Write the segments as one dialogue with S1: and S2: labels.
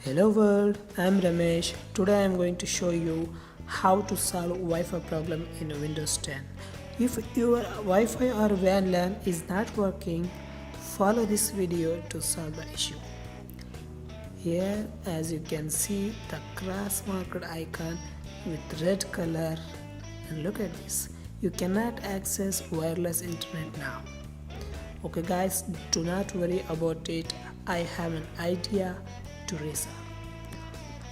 S1: Hello world, I am Ramesh. Today I am going to show you how to solve Wi-Fi problem in Windows 10. If your Wi-Fi or WAN LAN is not working, follow this video to solve the issue. Here as you can see the cross marked icon with red color, and look at this. You cannot access wireless internet now. Okay guys, do not worry about it. I have an idea to resolve.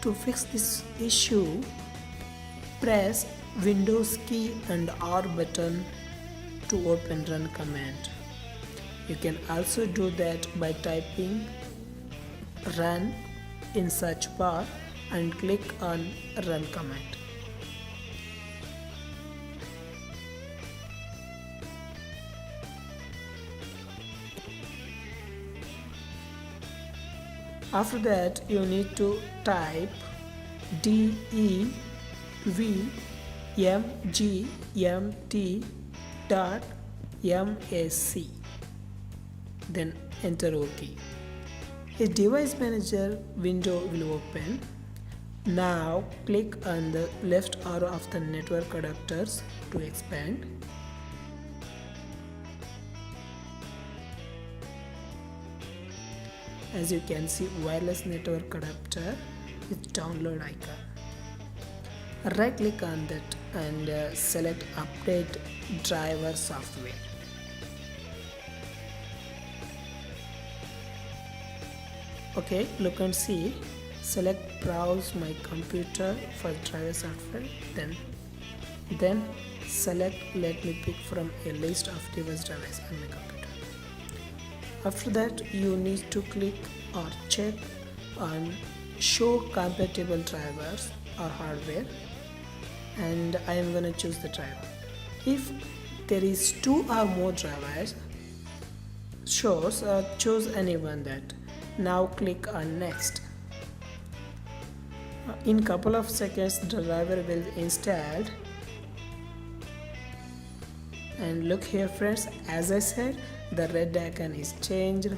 S1: To fix this issue, press Windows key and R button to open run command. You can also do that by typing run in search bar and click on run command. After that, you need to type devmgmt.mac, then enter OK. A device manager window will open. Now click on the left arrow of the network adapters to expand. As you can see, wireless network adapter with download icon. Right click on that and select update driver software. Okay, look and see. Select browse my computer for driver software. Then select let me pick from a list of device drivers on my computer. After that, you need to click or check on show compatible drivers or hardware, and I am going to choose the driver. If there is 2 or more drivers, choose any one that. Now click on next. In couple of seconds the driver will installed, and look here friends, as I said, the red icon is changed.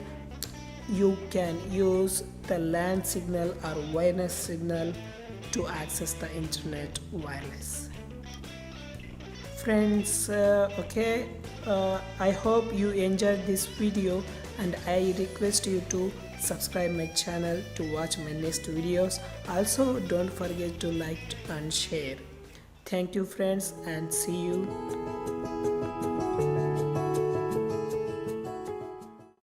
S1: You can use the LAN signal or wireless signal to access the internet wireless. Friends, I hope you enjoyed this video, and I request you to subscribe my channel to watch my next videos. Also don't forget to like and share. Thank you friends, and see you